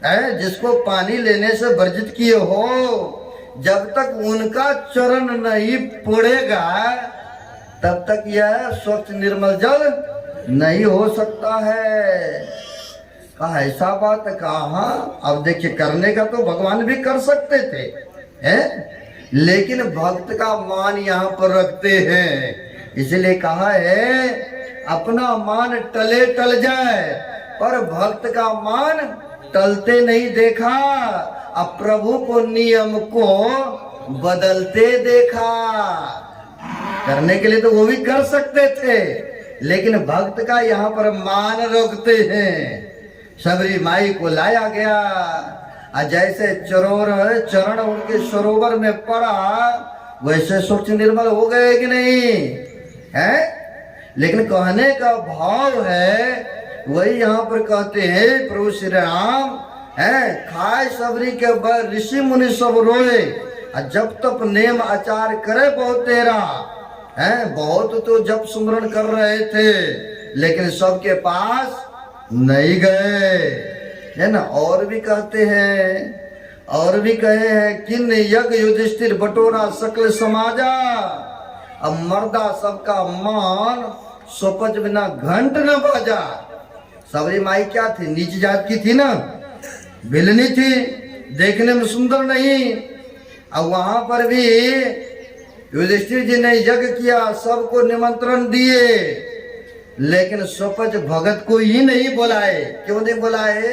जिसको पानी लेने से वर्जित किए हो, जब तक उनका चरण नहीं पड़ेगा तब तक यह स्वच्छ निर्मल जल नहीं हो सकता है। कहा ऐसा बात है। कहा अब देखिए करने का तो भगवान भी कर सकते थे, हैं? लेकिन भक्त का मान यहाँ पर रखते हैं, इसलिए कहा है अपना मान टले टल जाए, पर भक्त का मान टलते नहीं देखा। अब प्रभु को नियम को बदलते देखा। करने के लिए तो वो भी कर सकते थे, लेकिन भक्त का यहाँ पर मान रखते हैं। सबरी माई को लाया गया, जैसे चरण उनके सरोवर में पड़ा, वैसे स्वच्छ निर्मल हो गए कि नहीं है। लेकिन कहने का भाव है वही यहाँ पर कहते हैं प्रभु श्री राम है। खाए सबरी के बाद ऋषि मुनि सब रोए, जब तक नेम आचार करे बहुत तेरा है। बहुत तो जब सुमरण कर रहे थे, लेकिन सबके पास नहीं गए, है ना। और भी कहते हैं, और भी कहे हैं किन यज्ञ युधिष्ठिर बटोरा सकल समाजा। अब मर्दा सबका मान सोपच बिना घंट न बाजा। सबरी माई क्या थी, नीच जात की थी ना, भिलनी थी, देखने में सुंदर नहीं। अब वहां पर भी युधिष्ठिर जी ने यज्ञ किया, सबको निमंत्रण दिए, लेकिन स्वपच भगत को ही नहीं बुलाए। क्यों नहीं बुलाए?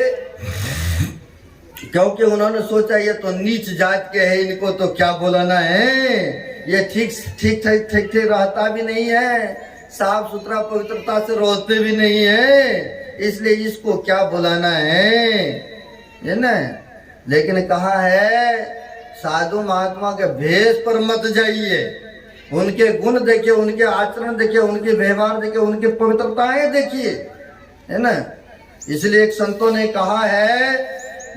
क्योंकि उन्होंने सोचा ये तो नीच जात के हैं, इनको तो क्या बुलाना है, ये ठीक रहता भी नहीं है, साफ सुथरा पवित्रता से रहते भी नहीं है, इसलिए इसको क्या बुलाना है ना। लेकिन कहा है साधु महात्मा के भेष पर मत जाइए, उनके गुण देखिए, उनके आचरण देखिए, उनके व्यवहार देखिए, उनकी पवित्रताएं देखिए, है ना। इसलिए एक संतों ने कहा है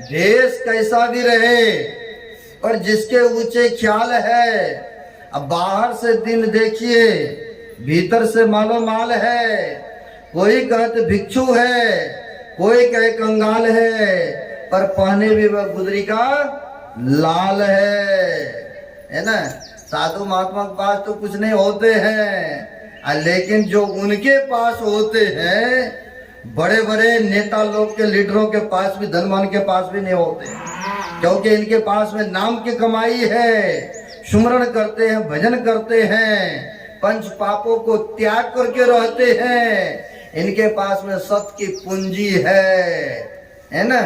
भेष कैसा भी रहे और जिसके ऊंचे ख्याल है, अब बाहर से दिन देखिए, भीतर से मालो माल है, कोई कहते भिक्षु है, कोई कहे कंगाल है, पर पहने भी वह गुदरी का लाल है ना। साधु महात्मा के पास तो कुछ नहीं होते हैं, लेकिन जो उनके पास होते हैं, बड़े बड़े नेता लोग के, लीडरों के पास भी, धनवान के पास भी नहीं होते, क्योंकि इनके पास में नाम की कमाई है, सुमरण करते हैं, भजन करते हैं, पंच पापों को त्याग करके रहते हैं, इनके पास में सत की पूंजी है ना।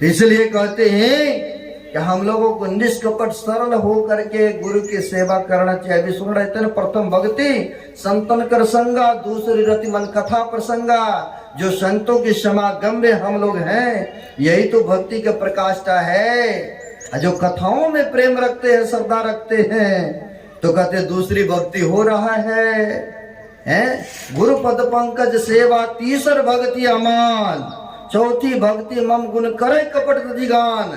इसलिए कहते हैं कि हम लोगों को निष्कपट सरल हो करके गुरु की सेवा करना चाहिए। अभी सुन रहे थे ना, प्रथम भक्ति संतन कर संगा, दूसरी रति मन कथा प्रसंगा। जो संतों के समागम में हम लोग हैं, यही तो भक्ति का प्रकाष्ठा है। जो कथाओं में प्रेम रखते हैं, श्रद्धा रखते हैं, तो कहते दूसरी भक्ति हो रहा है? गुरु पद पंकज सेवा, तीसर भक्ति अमान, चौथी भक्ति मम गुण करे कपट दिगान।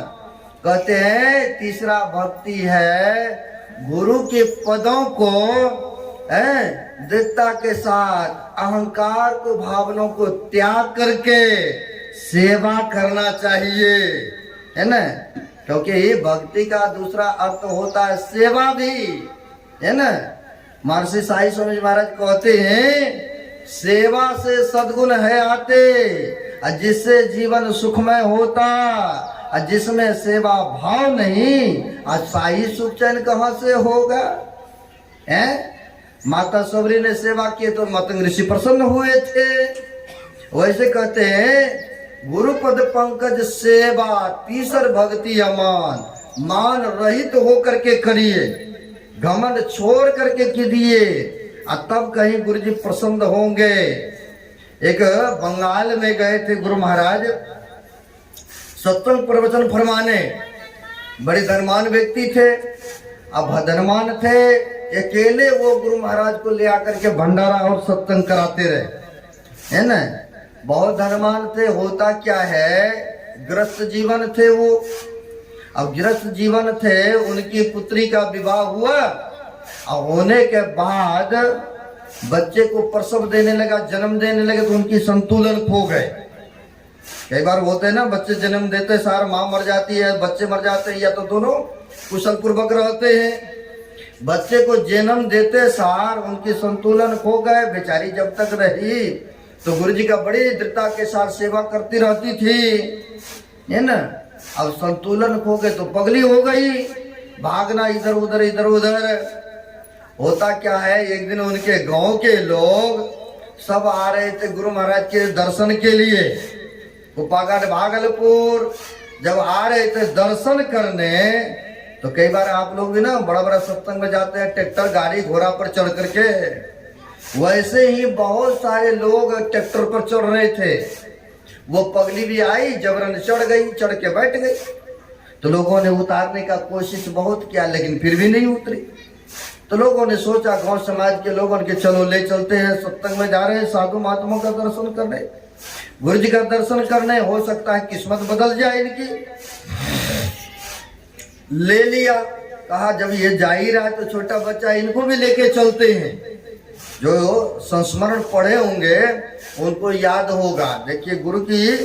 कहते हैं तीसरा भक्ति है गुरु के पदों को दृढ़ता के साथ, अहंकार को, भावनाओं को त्याग करके सेवा करना चाहिए, है ना। क्योंकि भक्ति का दूसरा अर्थ होता है सेवा भी, है ना। महर्षि साई स्वामी महाराज कहते हैं सेवा से सद्गुण है आते, जिससे जीवन सुखमय होता, जिसमें सेवा भाव नहीं, आज शाही सुख चैन कहां से होगा? माता सबरी ने सेवा की तो मतंग ऋषि प्रसन्न हुए थे। वैसे कहते हैं गुरु पद पंकज सेवा, तीसर भक्ति अमान, मान रहित होकर के करिए, घमंड छोड़ करके कीजिए, तब कहीं गुरु जी प्रसन्न होंगे। एक बंगाल में गए थे गुरु महाराज सत्संग प्रवचन फरमाने, बड़े धनवान व्यक्ति थे। अब धनवान थे, अकेले वो गुरु महाराज को ले आकर के भंडारा और सत्संग कराते रहे, है ना। बहुत धनवान थे। होता क्या है, गृहस्थ जीवन थे वो। अब गृहस्थ जीवन थे, उनकी पुत्री का विवाह हुआ, और होने के बाद बच्चे को प्रसव देने लगा, जन्म देने लगे, तो उनकी संतुलन खो गए। कई बार होते हैं ना, बच्चे जन्म देते सार माँ मर जाती है, बच्चे मर जाते हैं, या तो दोनों कुशल पूर्वक रहते हैं। बच्चे को जन्म देते सार उनकी संतुलन खो गए। बेचारी जब तक रही तो गुरु जी का बड़ी दृढ़ता के साथ सेवा करती रहती थी, है ना। अब संतुलन खो गए तो पगली हो गई, भागना इधर उधर इधर उधर। होता क्या है, एक दिन उनके गांव के लोग सब आ रहे थे गुरु महाराज के दर्शन के लिए, कुपागढ़ भागलपुर। जब आ रहे थे दर्शन करने, तो कई बार आप लोग भी ना बड़ा बड़ा सत्संग में जाते हैं, ट्रैक्टर गाड़ी घोड़ा पर चढ़ करके, वैसे ही बहुत सारे लोग ट्रैक्टर पर चढ़ रहे थे। वो पगली भी आई, जबरन चढ़ गई, चढ़ के बैठ गई। तो लोगों ने उतारने का कोशिश बहुत किया, लेकिन फिर भी नहीं उतरी। तो लोगों ने सोचा, गांव समाज के लोगों ने, चलो ले चलते हैं, सत्संग में जा रहे हैं, साधु महात्मा का दर्शन करने, गुरु जी का दर्शन करने, हो सकता है किस्मत बदल जाए इनकी। ले लिया, कहा जब ये जा ही रहा है तो छोटा बच्चा, इनको भी लेके चलते हैं। जो संस्मरण पढ़े होंगे उनको याद होगा। देखिए गुरु की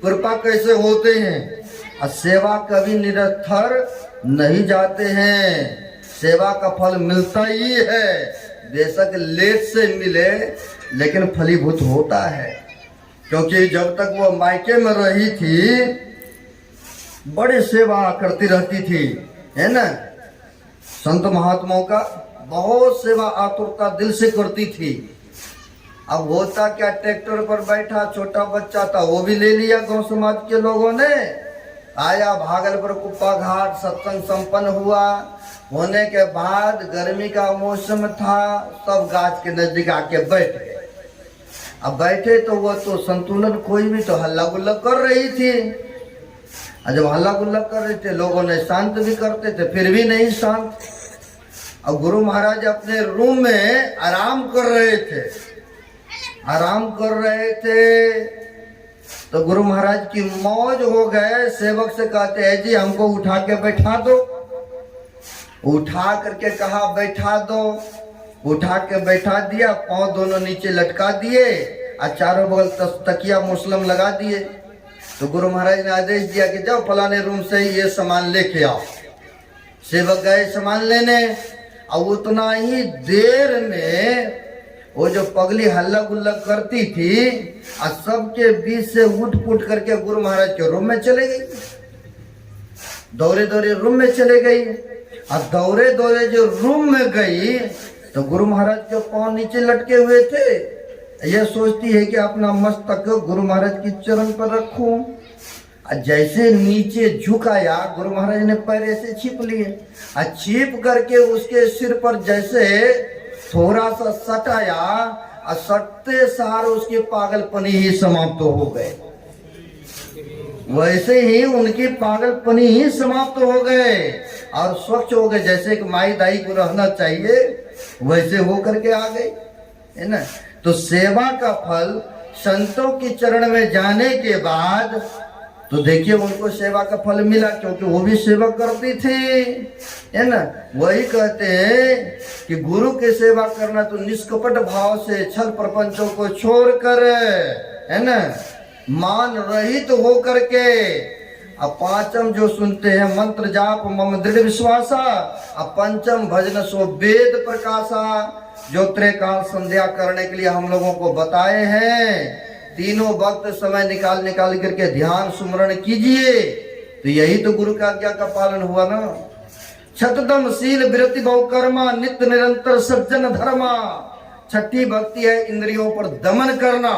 कृपा कैसे होते हैं। सेवा कभी निरर्थर नहीं जाते हैं, सेवा का फल मिलता ही है, बेशक लेट से मिले लेकिन फलीभूत होता है। क्योंकि जब तक वो मायके में रही थी, बड़ी सेवा करती रहती थी, है ना। संत महात्माओं का बहुत सेवा आतुरता दिल से करती थी। अब होता क्या, ट्रैक्टर पर बैठा छोटा बच्चा था, वो भी ले लिया गांव समाज के लोगों ने। आया भागलपुर कुप्पा घाट, सत्संग संपन्न हुआ। होने के बाद गर्मी का मौसम था, सब गाछ के नजदीक आके बैठ गए। अब बैठे तो वो तो संतुलन कोई भी तो हल्ला गुल्ला कर रही थी। और जब हल्ला गुल्ला कर रहे थे, लोगों ने शांत भी करते थे, फिर भी नहीं शांत। अब गुरु महाराज अपने रूम में आराम कर रहे थे, तो गुरु महाराज की मौज हो गए। सेवक से कहते हैं, जी हमको उठा के बैठा दो। उठा करके कहा बैठा दो, उठा के बैठा दिया, पांव दोनों नीचे लटका दिए और चारों बगल तकिया मुस्लिम लगा दिए। तो गुरु महाराज ने आदेश दिया कि जाओ फलाने रूम से ये सामान लेके आओ। सेवक गए सामान लेने, और उतना ही देर में वो जो पगली हल्ला गुल्ला करती थी और सबके बीच से उठ पुट करके गुरु महाराज के रूम में चले गई। दौरे दौरे रूम में चले गई, और दौरे दौरे जो रूम में गई तो गुरु महाराज के पांव नीचे लटके हुए थे। यह सोचती है कि अपना मस्तक गुरु महाराज की चरण पर रखूं। जैसे नीचे झुकाया, गुरु महाराज ने पैर ऐसे छिप लिए, और छिप करके उसके सिर पर जैसे थोड़ा सा सटाया, और सटते सार उसकी पागलपनी ही समाप्त हो गए। वैसे ही उनकी पागलपनी ही समाप्त हो गए और स्वच्छ हो गए। जैसे कि माई दाई को रहना चाहिए वैसे हो करके आ गई, है ना। तो सेवा का फल संतों की चरण में जाने के बाद तो देखिए उनको सेवा का फल मिला, क्योंकि वो भी सेवा करती थी, है ना। वही कहते हैं कि गुरु की सेवा करना तो निष्कपट भाव से छल प्रपंचों को छोड़कर, है ना, मान रहित तो हो करके। अब पांचम जो सुनते हैं मंत्र जाप मम दृढ़ विश्वासा, अब पंचम भजन सो वेद प्रकाशा, जो त्रैकाल संध्या करने के लिए हम लोगों को बताए हैं। तीनों वक्त समय निकाल करके ध्यान सुमरण कीजिए, तो यही तो गुरु का आज्ञा का पालन हुआ ना। छतदम शील विरति बहु कर्मा, नित्य निरंतर सज्जन धर्मा। छठी भक्ति है इंद्रियों पर दमन करना,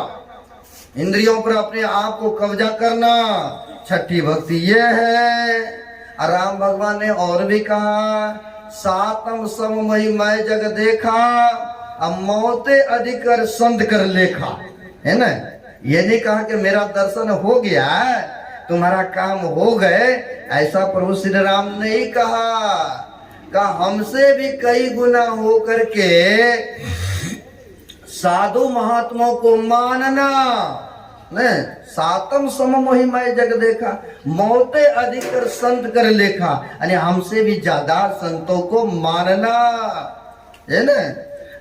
इंद्रियों पर अपने आप को कब्जा करना, छठी भक्ति ये है। राम भगवान ने और भी कहा, सातम सम मही मैं जग देखा, अब मौते अधिकर संत कर लेखा, है ना। ये नहीं कहा कि मेरा दर्शन हो गया तुम्हारा काम हो गए, ऐसा प्रभु श्री राम ने ही कहा हमसे भी कई गुना हो करके साधु महात्माओं को मानना। ने सातम सम मोहि मैं जग देखा, मौते अधिकर संत कर लेखा, यानी हमसे भी ज्यादा संतों को मानना, है ना।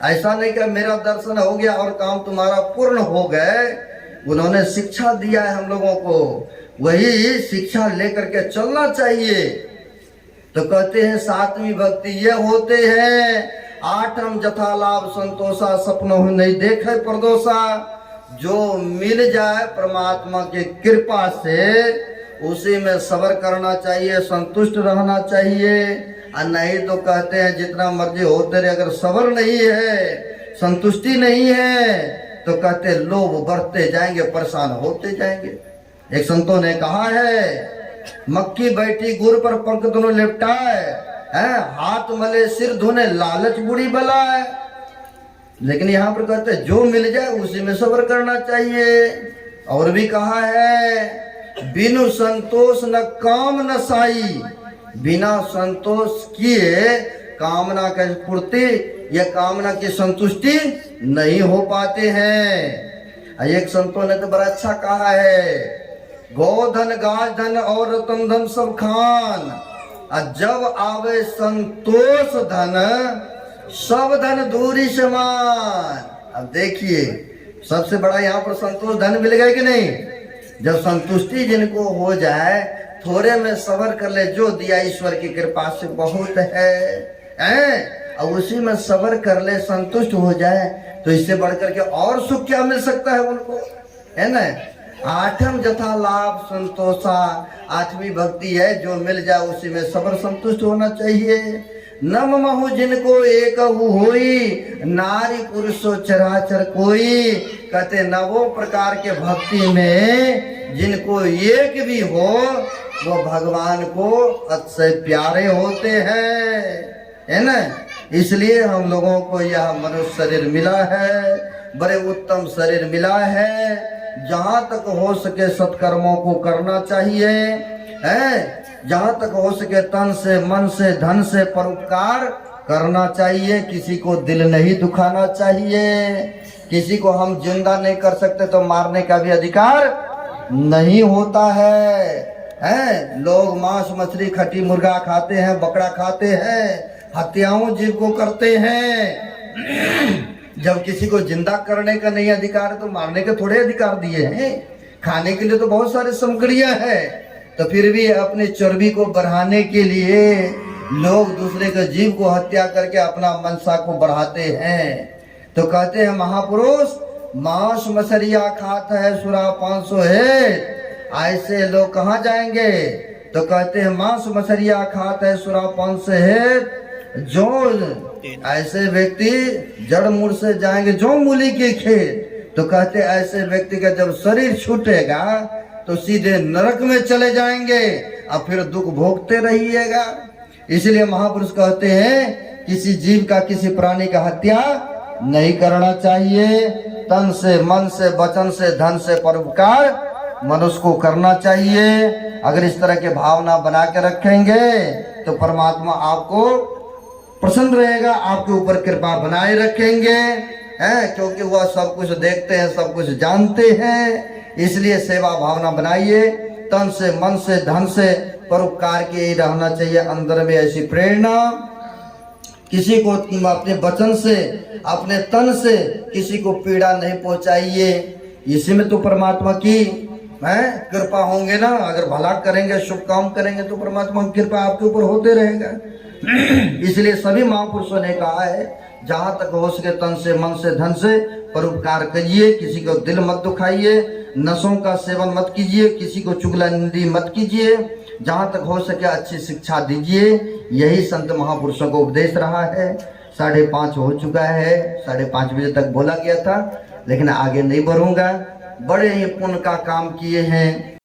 ऐसा नहीं कि मेरा दर्शन हो गया और काम तुम्हारा पूर्ण हो गए। उन्होंने शिक्षा दिया है हम लोगों को, वही शिक्षा लेकर के चलना चाहिए। तो कहते हैं सातवीं भक्ति ये होते हैं, आठम जथा लाभ संतोषा, सपनों में नहीं देखे प्रदोषा। जो मिल जाए परमात्मा की कृपा से उसी में सब्र करना चाहिए, संतुष्ट रहना चाहिए। और नहीं तो कहते हैं जितना मर्जी होते रहे, अगर सब्र नहीं है, संतुष्टि नहीं है, तो कहते लोभ बढ़ते जाएंगे, परेशान होते जाएंगे। एक संतों ने कहा है, मक्खी बैठी गुर पर पंख दोनों लिपटाए, हाथ मले सिर धोने लालच बुरी बला है। लेकिन यहाँ पर कहते जो मिल जाए उसी में सब्र करना चाहिए। और भी कहा है, बिनु संतोष न काम न साई, बिना संतोष किए कामना का पूर्ति या कामना की संतुष्टि नहीं हो पाते हैं। एक संतों ने तो बड़ा अच्छा कहा है, गोधन गाज धन और रतन धन सब खान, जब आवे संतोष धन सब धन दूरी समान। अब देखिए सबसे बड़ा यहाँ पर संतोष धन मिल गया कि नहीं। जब संतुष्टि जिनको हो जाए, थोड़े में सब्र कर ले, जो दिया ईश्वर की कृपा से बहुत है, और उसी में सब्र कर ले, संतुष्ट हो जाए, तो इससे बढ़कर के और सुख क्या मिल सकता है उनको, है ना। आठम जथा लाभ संतोषा, आठवीं भक्ति है जो मिल जाए उसी में सब्र संतुष्ट होना चाहिए। नम महु जिनको एक होई, नारी पुरुषो चराचर कोई। कहते नवों प्रकार के भक्ति में जिनको एक भी हो वो भगवान को अतिशय प्यारे होते हैं, है ना। इसलिए हम लोगों को यह मनुष्य शरीर मिला है, बड़े उत्तम शरीर मिला है। जहाँ तक हो सके सत्कर्मों को करना चाहिए, है। जहाँ तक हो सके तन से मन से धन से परोपकार करना चाहिए। किसी को दिल नहीं दुखाना चाहिए। किसी को हम जिंदा नहीं कर सकते तो मारने का भी अधिकार नहीं होता है। लोग मांस मछली खट्टी मुर्गा खाते हैं, बकरा खाते हैं, हत्याओं जीव को करते हैं। जब किसी को जिंदा करने का नहीं अधिकार है तो मारने के थोड़े अधिकार दिए हैं। खाने के लिए तो बहुत सारे सामग्रियां हैं, तो फिर भी अपने चर्बी को बढ़ाने के लिए लोग दूसरे के जीव को हत्या करके अपना मनसा को बढ़ाते हैं। तो कहते हैं महापुरुष मांस मछलियां खाता है सुरा 500 है, ऐसे लोग कहाँ जाएंगे। तो कहते हैं मांस मछलियां खाता है सुरा 500 है, जो ऐसे व्यक्ति जड़ मूल से जाएंगे जो मूली के खेत। तो कहते ऐसे व्यक्ति का जब शरीर छूटेगा तो सीधे नरक में चले जाएंगे और फिर दुख भोगते रहिएगा। इसलिए महापुरुष कहते हैं किसी जीव का किसी प्राणी का हत्या नहीं करना चाहिए। तन से मन से वचन से धन से परोपकार मनुष्य को करना चाहिए। अगर इस तरह के भावना बना के रखेंगे तो परमात्मा आपको प्रसन्न रहेगा, आपके ऊपर कृपा बनाए रखेंगे, हैं, क्योंकि वह सब कुछ देखते हैं, सब कुछ जानते हैं। इसलिए सेवा भावना बनाइए। तन से मन से धन से परोपकार के ही रहना चाहिए अंदर में ऐसी प्रेरणा। किसी को अपने वचन से अपने तन से किसी को पीड़ा नहीं पहुंचाइए। इसी में तो परमात्मा की कृपा होंगे ना। अगर भला करेंगे शुभ काम करेंगे तो परमात्मा की कृपा आपके ऊपर होते रहेगा। इसलिए सभी महापुरुषों ने कहा है जहां तक हो सके तन से मन से धन से परोपकार करिए। किसी को दिल मत दुखाइए, नशों का सेवन मत कीजिए, किसी को चुगलखोरी मत कीजिए। जहां तक हो सके अच्छी शिक्षा दीजिए। यही संत महापुरुषों को उपदेश रहा है। 5:30 हो चुका है, 5:30 बजे तक बोला गया था, लेकिन आगे नहीं बढ़ूंगा। बड़े ही पुण्य का काम किए हैं।